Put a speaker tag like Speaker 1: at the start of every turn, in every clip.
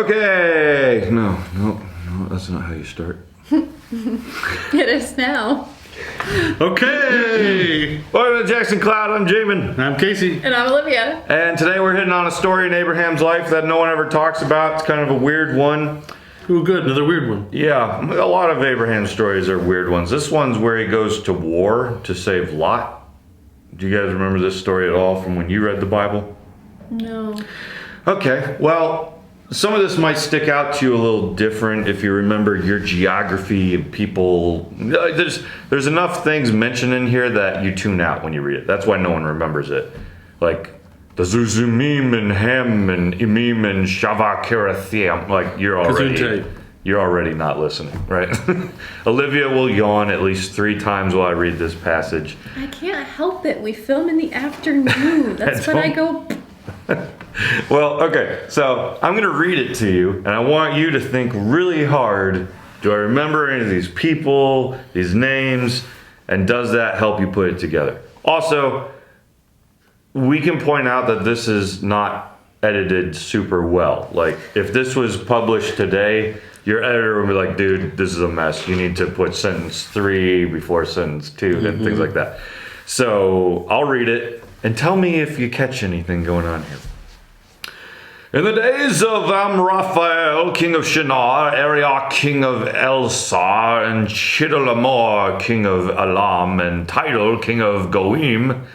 Speaker 1: Okay. No, that's not how you start.
Speaker 2: It is now.
Speaker 3: Okay.
Speaker 1: Welcome to Jackson Cloud. I'm Jamin.
Speaker 3: I'm Casey.
Speaker 2: And I'm Olivia.
Speaker 1: And today we're hitting on a story in Abraham's life that no one ever talks about. It's kind of a weird one.
Speaker 3: Ooh, good. Another weird one.
Speaker 1: Yeah, a lot of Abraham's stories are weird ones. This one's where he goes to war to save Lot. Do you guys remember this story at all from when you read the Bible?
Speaker 2: No.
Speaker 1: Okay, well, some of this might stick out to you a little different if you remember your geography and people. There's enough things mentioned in here that you tune out when you read it. That's why no one remembers it. Like the Zuzumim and Hem and Imim and Shava Kirathiam. Like you're already not listening, right? Olivia will yawn at least 3 times while I read this passage.
Speaker 2: I can't help it. We film in the afternoon. That's when I go.
Speaker 1: Well, okay, so I'm going to read it to you, and I want you to think really hard. Do I remember any of these people, these names, and does that help you put it together? Also, we can point out that this is not edited super well. Like, if this was published today, your editor would be like, dude, this is a mess. You need to put sentence 3 before sentence 2 and things like that. So I'll read it, and tell me if you catch anything going on here. In the days of Amraphel, king of Shinar, Arioch, king of Elsar, and Chedorlaomer, king of Elam, and Tidal, king of Goim,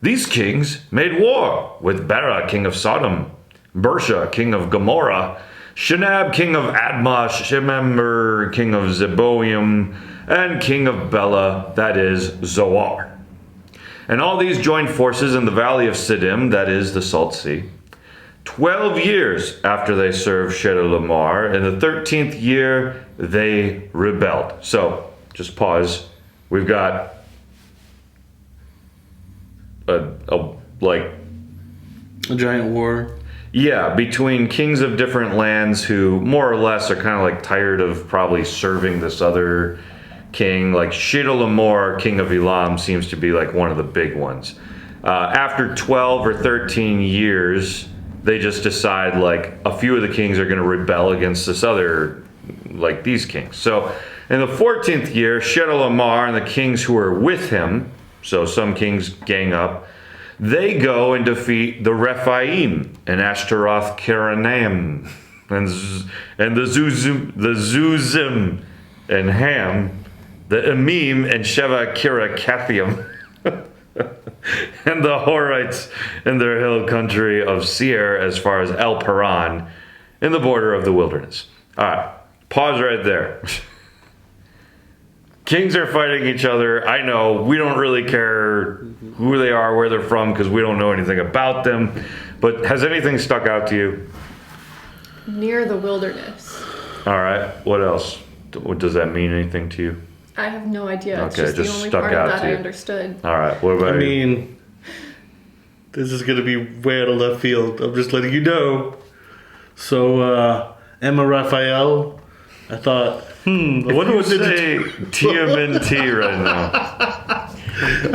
Speaker 1: these kings made war with Bera, king of Sodom, Bersha, king of Gomorrah, Shinab, king of Admah, Shemember, king of Zeboim, and king of Bela, that is Zoar. And all these joined forces in the valley of Siddim, that is the Salt Sea, 12 years after they served Chedorlaomer. In the 13th year, they rebelled. So, just pause. We've got a
Speaker 3: giant war.
Speaker 1: Yeah, between kings of different lands who more or less are kind of like tired of probably serving this other king. Like Chedorlaomer, king of Elam, seems to be like one of the big ones. After 12 or 13 years, they just decide like a few of the kings are going to rebel against this other, like these kings. So in the 14th year, Chedorlaomer and the kings who are with him, so some kings gang up, they go and defeat the Rephaim and Ashtaroth Karanaim and the Zuzim and Ham, the Emim and Sheva Kirakathium. And the Horites in their hill country of Seir as far as El Paran in the border of the wilderness. All right, pause right there. Kings are fighting each other. I know we don't really care who they are, where they're from, because we don't know anything about them. But has anything stuck out to you?
Speaker 2: Near the wilderness.
Speaker 1: All right, what else? Does that mean anything to you?
Speaker 2: I have no idea. It's
Speaker 1: Okay,
Speaker 2: just the
Speaker 1: just
Speaker 2: only
Speaker 1: stuck
Speaker 2: part
Speaker 1: out
Speaker 2: of that
Speaker 1: to
Speaker 2: I
Speaker 1: you.
Speaker 2: understood.
Speaker 1: All right, what about
Speaker 3: I
Speaker 1: you?
Speaker 3: mean, this is going to be way out of left field. I'm just letting you know. So, Emma Raphael, I thought, I wonder what
Speaker 1: say TMNT right now.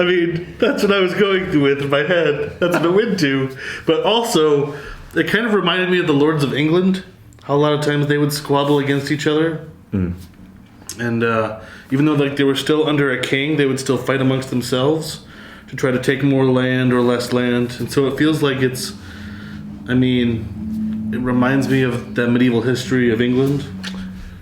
Speaker 3: I mean, that's what I was going through with in my head. That's what it went to. But also, it kind of reminded me of the Lords of England. How a lot of times they would squabble against each other. And even though like they were still under a king, they would still fight amongst themselves to try to take more land or less land. And so it feels like it reminds me of that medieval history of England.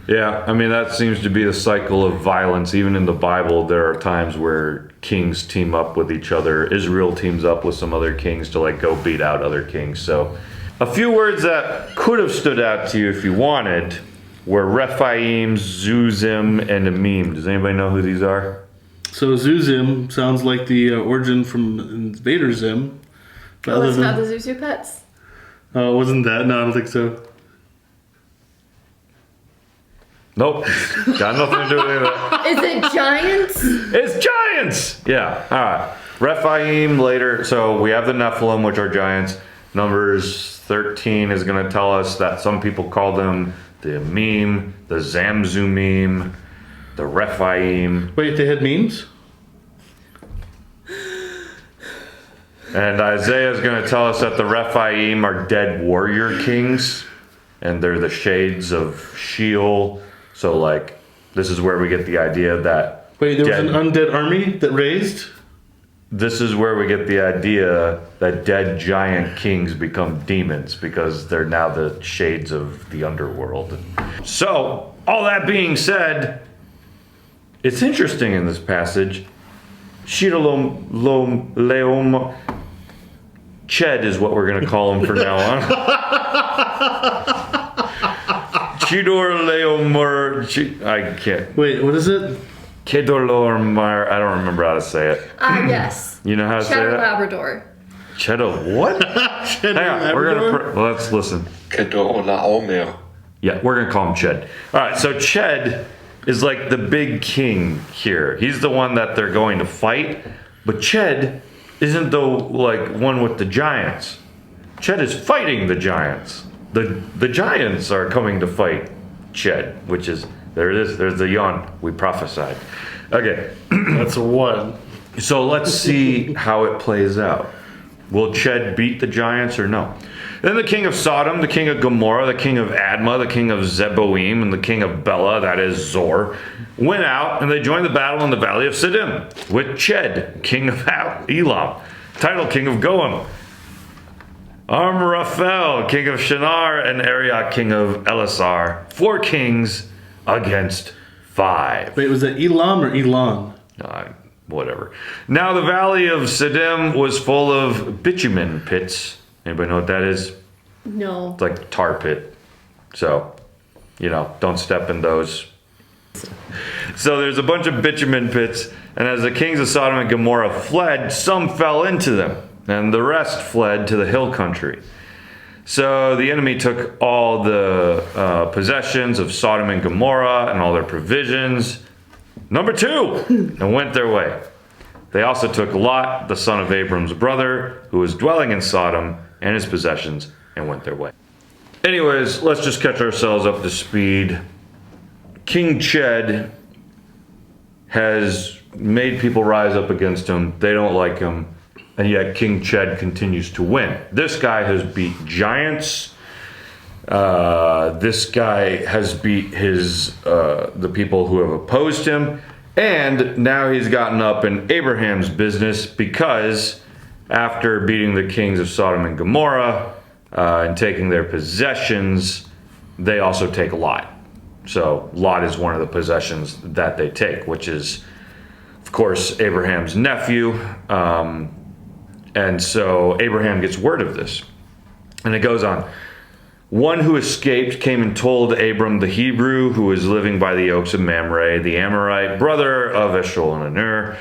Speaker 1: Yeah, I mean, that seems to be the cycle of violence. Even in the Bible, there are times where kings team up with each other. Israel teams up with some other kings to like go beat out other kings. So a few words that could have stood out to you if you wanted were Rephaim, Zuzim, and Emim. Does anybody know who these are?
Speaker 3: So Zuzim sounds like the origin from Invader Zim.
Speaker 2: Oh, it's not the Zuzu pets?
Speaker 3: Oh, wasn't that? No, I don't think so.
Speaker 1: Nope. Got nothing to do with that.
Speaker 2: Is it giants?
Speaker 1: It's giants! Yeah, all right. Rephaim later. So we have the Nephilim, which are giants. Numbers 13 is going to tell us that some people call them the Emim, the Zamzumim, the Rephaim.
Speaker 3: Wait, they had memes?
Speaker 1: And Isaiah is going to tell us that the Rephaim are dead warrior kings. and they're the shades of Sheol. So like, this is where we get the idea that
Speaker 3: Wait, there was an undead army that raised?
Speaker 1: this is where we get the idea that dead giant kings become demons because they're now the shades of the underworld. So, all that being said, it's interesting in this passage. Shidolom Leom Ched is what we're going to call him from now on. Chidor Leomur. I can't.
Speaker 3: Wait, what is it?
Speaker 1: Kedorlormar. I don't remember how to say it.
Speaker 2: Yes.
Speaker 1: You know how to say
Speaker 2: Shadow
Speaker 1: that?
Speaker 2: Labrador.
Speaker 1: Cheddar what? Hang on, we're gonna let's listen.
Speaker 4: Kedorlaomer.
Speaker 1: Yeah, we're gonna call him Ched. All right, so Ched is like the big king here. He's the one that they're going to fight, but Ched isn't the like one with the giants. Ched is fighting the giants. The giants are coming to fight Ched, which is there it is. There's the yawn we prophesied. Okay,
Speaker 3: That's a 1.
Speaker 1: so let's see how it plays out. Will Ched beat the giants or no? Then the king of Sodom, the king of Gomorrah, the king of Admah, the king of Zeboim, and the king of Bela, that is Zor, went out and they joined the battle in the valley of Siddim with Ched, king of Elam, title king of Goim, Amraphel, king of Shinar, and Arioch, king of Elasar. 4 kings against 5.
Speaker 3: Wait, was that Elam or Elon?
Speaker 1: Whatever. Now the valley of Siddim was full of bitumen pits. Anybody know what that is?
Speaker 2: No.
Speaker 1: It's like tar pit. So, don't step in those. So there's a bunch of bitumen pits, and as the kings of Sodom and Gomorrah fled, some fell into them, and the rest fled to the hill country. So the enemy took all the possessions of Sodom and Gomorrah and all their provisions. Number 2, and went their way. They also took Lot, the son of Abram's brother, who was dwelling in Sodom, and his possessions, and went their way. Anyways, let's just catch ourselves up to speed. King Ched has made people rise up against him. They don't like him. And yet King Ched continues to win. This guy has beat giants. This guy has beat the people who have opposed him. And now he's gotten up in Abraham's business because after beating the kings of Sodom and Gomorrah and taking their possessions, they also take Lot. So Lot is one of the possessions that they take, which is, of course, Abraham's nephew. And so Abraham gets word of this. And it goes on. One who escaped came and told Abram the Hebrew, who was living by the oaks of Mamre, the Amorite, brother of Eshcol and Aner.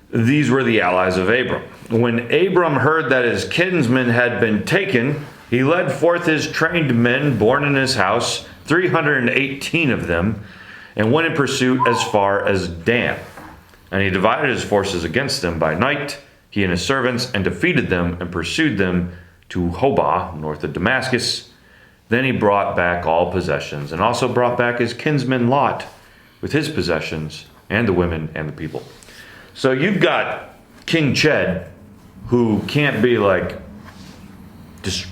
Speaker 1: These were the allies of Abram. When Abram heard that his kinsmen had been taken, he led forth his trained men born in his house, 318 of them, and went in pursuit as far as Dan. And he divided his forces against them by night, he and his servants, and defeated them and pursued them to Hobah, north of Damascus. Then he brought back all possessions, and also brought back his kinsman Lot with his possessions, and the women and the people. So you've got King Ched, who can't be just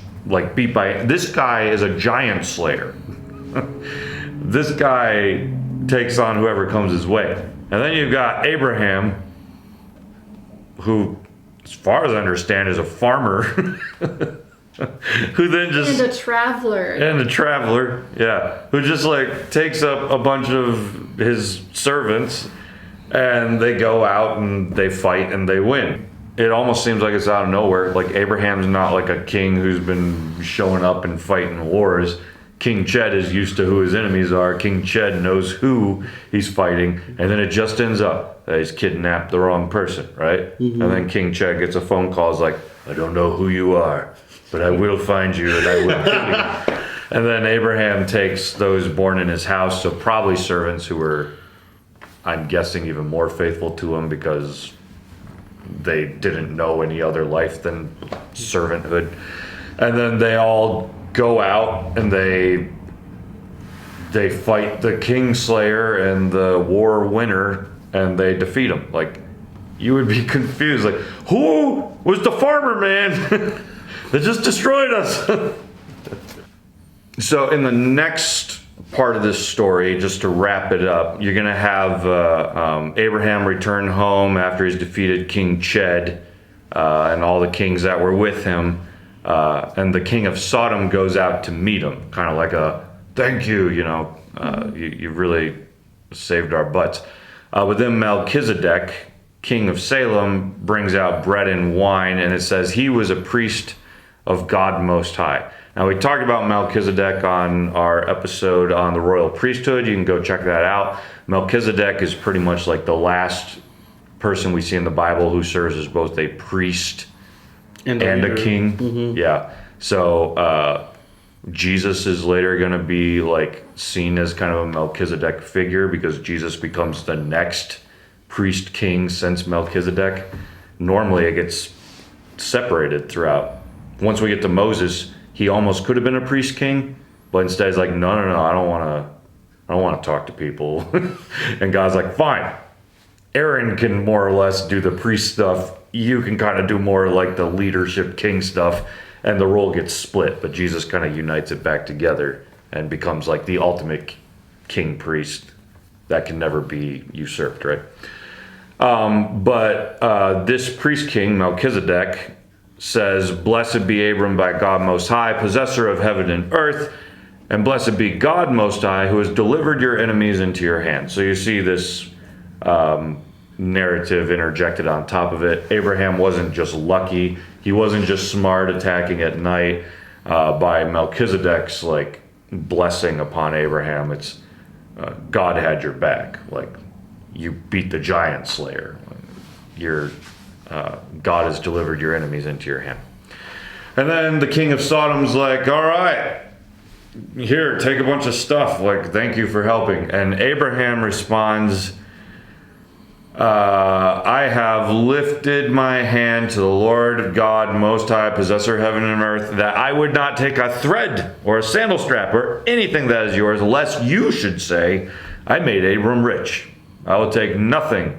Speaker 1: beat by. This guy is a giant slayer. This guy takes on whoever comes his way. And then you've got Abraham, who, as far as I understand, is a farmer. Who then just
Speaker 2: And a traveler.
Speaker 1: yeah, who just takes up a bunch of his servants, and they go out and they fight and they win. It almost seems like it's out of nowhere. Like Abraham's not like a king who's been showing up and fighting wars. King Ched is used to who his enemies are. King Ched knows who he's fighting, and then it just ends up that he's kidnapped the wrong person, right? Mm-hmm. And then King Ched gets a phone call, is like, I don't know who you are, but I will find you and I will kill you. And then Abraham takes those born in his house, so probably servants who were, I'm guessing, even more faithful to him because they didn't know any other life than servanthood. And then they all go out and they fight the Kingslayer and the war winner, and they defeat him. You would be confused, who was the farmer man that just destroyed us? So in the next part of this story, just to wrap it up, you're going to have Abraham return home after he's defeated King Ched and all the kings that were with him. And the king of Sodom goes out to meet him, kind of like a thank you, you really saved our butts. But then Melchizedek, king of Salem, brings out bread and wine, and it says he was a priest of God Most High. Now, we talked about Melchizedek on our episode on the royal priesthood. You can go check that out. Melchizedek is pretty much like the last person we see in the Bible who serves as both a priest and a king. Mm-hmm. Yeah. So Jesus is later going to be like seen as kind of a Melchizedek figure because Jesus becomes the next priest king since Melchizedek. Normally it gets separated throughout. Once we get to Moses, he almost could have been a priest king, but instead he's like, no, I don't want to talk to people. And God's like, fine. Aaron can more or less do the priest stuff. You can kind of do more like the leadership king stuff, and the role gets split. But Jesus kind of unites it back together and becomes like the ultimate king priest that can never be usurped, right? But this priest king, Melchizedek, says, blessed be Abram by God Most High, possessor of heaven and earth, and blessed be God Most High, who has delivered your enemies into your hand. So you see this narrative interjected on top of it. Abraham wasn't just lucky. He wasn't just smart attacking at night. By Melchizedek's like blessing upon Abraham, it's God had your back. Like you beat the giant slayer. God has delivered your enemies into your hand. And then the king of Sodom's like, all right, here, take a bunch of stuff. Like, thank you for helping. And Abraham responds, I have lifted my hand to the Lord God Most High, possessor of heaven and earth, that I would not take a thread or a sandal strap or anything that is yours, lest you should say, I made Abram rich. I will take nothing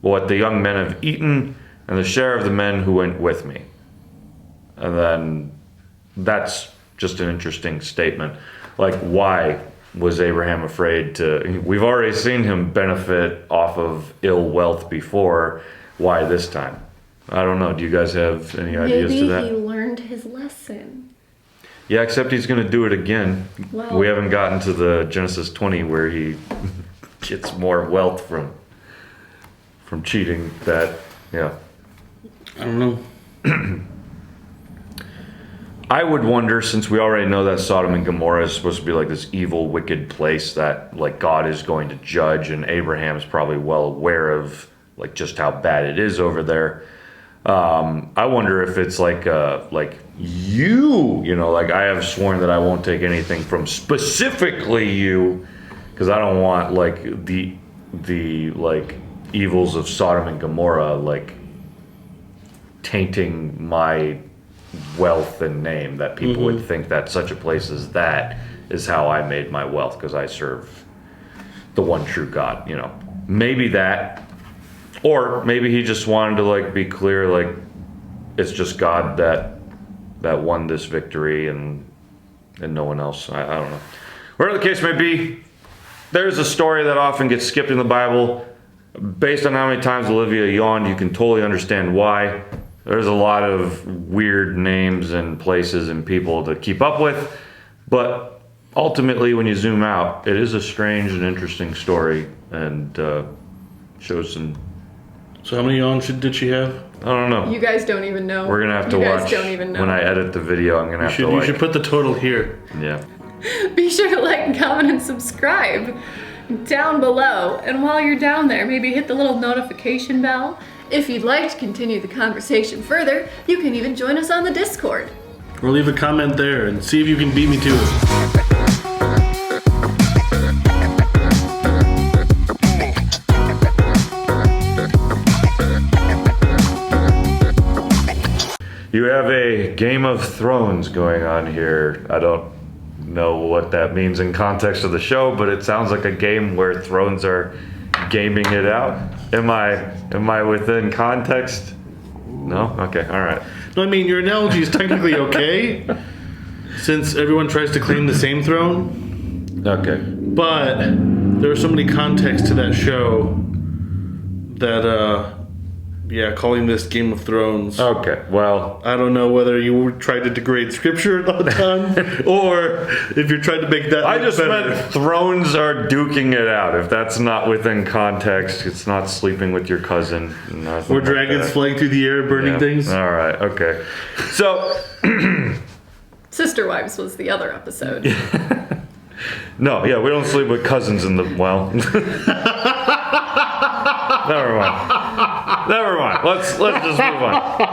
Speaker 1: but what the young men have eaten and the share of the men who went with me. And then that's just an interesting statement. Like, why was Abraham afraid to... We've already seen him benefit off of ill wealth before. Why this time? I don't know. Do you guys have any ideas to that?
Speaker 2: Maybe he learned his lesson.
Speaker 1: Yeah, except he's going to do it again.
Speaker 2: Well,
Speaker 1: we haven't gotten to the Genesis 20 where he gets more wealth from cheating that... Yeah.
Speaker 3: I don't know.
Speaker 1: I would wonder, since we already know that Sodom and Gomorrah is supposed to be like this evil, wicked place that like God is going to judge, and Abraham's probably well aware of like just how bad it is over there. I wonder if it's like like I have sworn that I won't take anything from specifically you, because I don't want like the like evils of Sodom and Gomorrah like tainting my wealth and name, that people would think that such a place as that is how I made my wealth, because I serve the one true God. Maybe that, or maybe he just wanted to like be clear, like it's just God that won this victory and no one else. I don't know. Whatever the case may be, there's a story that often gets skipped in the Bible. Based on how many times Olivia yawned, you can totally understand why. There's a lot of weird names and places and people to keep up with, but ultimately when you zoom out, it is a strange and interesting story, and shows some...
Speaker 3: So how many yawns did she have?
Speaker 1: I don't know.
Speaker 2: you guys don't even know.
Speaker 1: We're going to have to
Speaker 2: you
Speaker 1: watch.
Speaker 2: guys don't even know.
Speaker 1: When I edit the video, I'm going to have to
Speaker 3: You should put the total here.
Speaker 1: Yeah.
Speaker 2: Be sure to like, comment, and subscribe down below. And while you're down there, maybe hit the little notification bell. If you'd like to continue the conversation further, you can even join us on the Discord.
Speaker 3: Or leave a comment there and see if you can beat me to it.
Speaker 1: You have a Game of Thrones going on here. I don't know what that means in context of the show, but it sounds like a game where thrones are gaming it out. Am I within context? No? Okay, all right.
Speaker 3: No, I mean, your analogy is technically okay, since everyone tries to claim the same throne.
Speaker 1: Okay.
Speaker 3: But there are so many contexts to that show that, calling this Game of Thrones.
Speaker 1: Okay. Well,
Speaker 3: I don't know whether you tried to degrade scripture a ton or if you're trying to make that.
Speaker 1: I
Speaker 3: look
Speaker 1: just
Speaker 3: better.
Speaker 1: meant thrones are duking it out. If that's not within context, it's not sleeping with your cousin. Nothing
Speaker 3: Or
Speaker 1: like
Speaker 3: dragons
Speaker 1: that.
Speaker 3: flying through the air, burning
Speaker 1: Yeah.
Speaker 3: things.
Speaker 1: All right. Okay. So
Speaker 2: Sister Wives was the other episode.
Speaker 1: no, yeah, we don't sleep with cousins in the well. Never mind. Never mind. Let's just move on.